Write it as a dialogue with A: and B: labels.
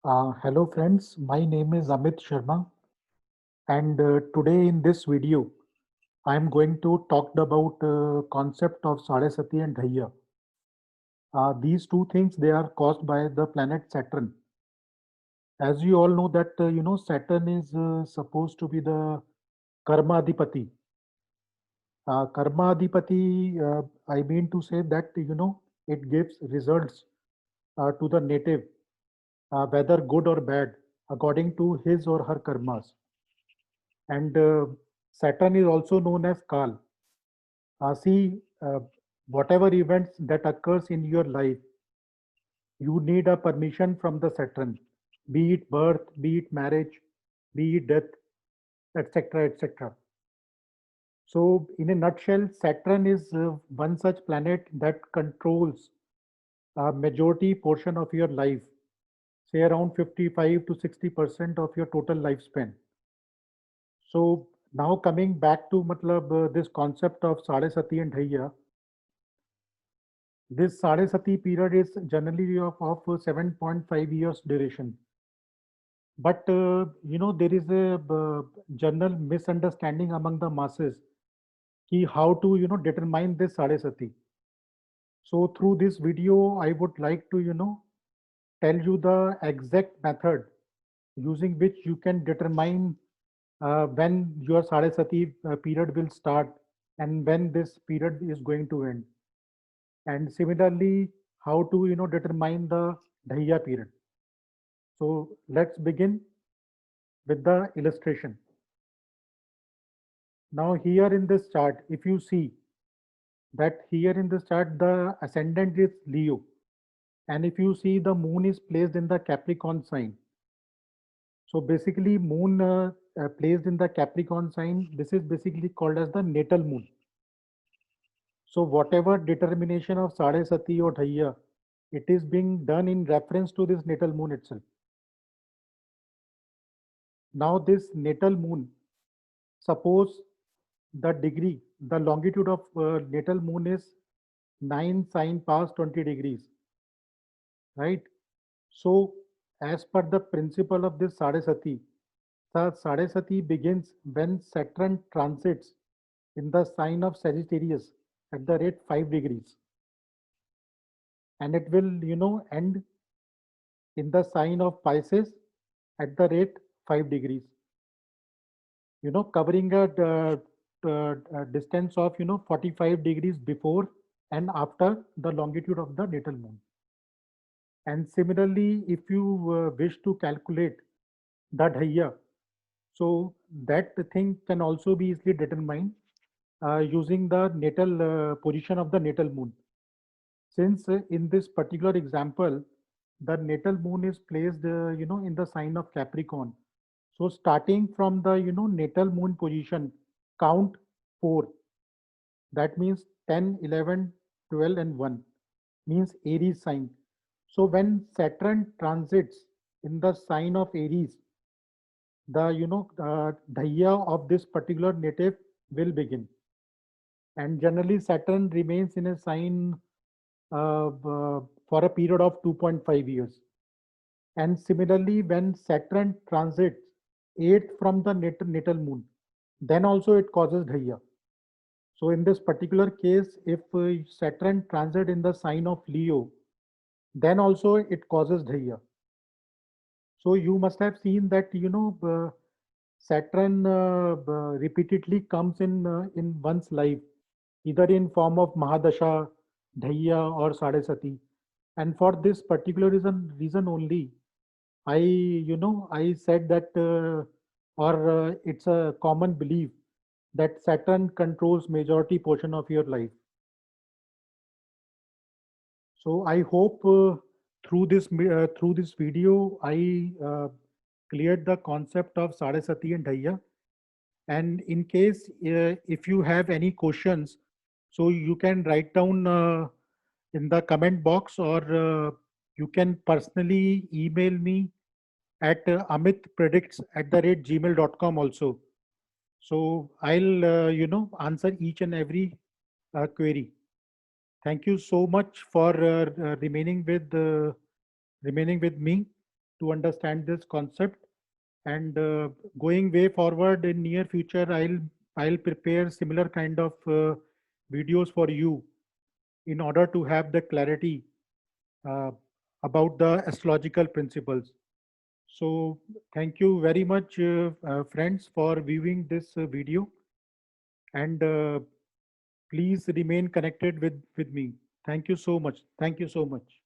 A: Hello friends, my name is Amit Sharma, and today in this video I am going to talk about concept of Saraswati and Dhaiya. These two things, they are caused by the planet Saturn. As you all know that Saturn is supposed to be the Karma Adhipati. Karma Adhipati, I mean to say that it gives results to the native, whether good or bad, according to his or her karmas. And Saturn is also known as Kal. See, whatever events that occurs in your life, you need a permission from the Saturn, be it birth, be it marriage, be it death, etc., etc. So, in a nutshell, Saturn is one such planet that controls a majority portion of your life, say around 55 to 60% of your total lifespan. So now coming back to this concept of Sade Sati and Dhaiya, this Sade Sati period is generally of 7.5 years duration. But there is a general misunderstanding among the masses ki how to determine this Sade Sati. So through this video, I would like to tell you the exact method using which you can determine when your Saraswati period will start and when this period is going to end. And similarly, how to determine the Dhaiya period. So let's begin with the illustration. Now here in this chart, if you see that here in this chart, the ascendant is Leo. And if you see the moon is placed in the Capricorn sign. So basically moon placed in the Capricorn sign, this is basically called as the natal moon. So whatever determination of Sade Sati or Dhaiya, it is being done in reference to this natal moon itself. Now this natal moon, suppose the degree, the longitude of natal moon is 9 sine past 20 degrees, right? So as per the principle of this Sade Sati, the Sade Sati begins when Saturn transits in the sign of Sagittarius at the rate 5 degrees. And it will, end in the sign of Pisces at the rate 5 degrees, covering a distance of, 45 degrees before and after the longitude of the natal moon. And similarly, if you wish to calculate the Dhaiya, so that thing can also be easily determined using the natal position of the natal moon. Since in this particular example, the natal moon is placed, in the sign of Capricorn. So starting from the, natal moon position, count 4. That means 10, 11, 12, and 1 means Aries sign. So when Saturn transits in the sign of Aries, the, Dhaiya of this particular native will begin. And generally Saturn remains in a sign for a period of 2.5 years. And similarly, when Saturn transits 8th from the natal moon, then also it causes Dhaiya. So in this particular case, if Saturn transit in the sign of Leo, then also it causes Dhaiya. So you must have seen that Saturn repeatedly comes in one's life, either in form of Mahadasha, Dhaiya, or Sadesati. And for this particular reason only, I said that, or it's a common belief that Saturn controls majority portion of your life. So I hope through this video I cleared the concept of Sadesati and Dhaiya. And in case if you have any questions, so you can write down in the comment box, or you can personally email me at amitpredicts@gmail.com also. So I'll answer each and every query. Thank you so much for remaining with me to understand this concept. And going way forward in near future, I'll prepare similar kind of videos for you in order to have the clarity uh, about the astrological principles. So thank you very much, friends, for viewing this video, and please remain connected with me. Thank you so much. Thank you so much.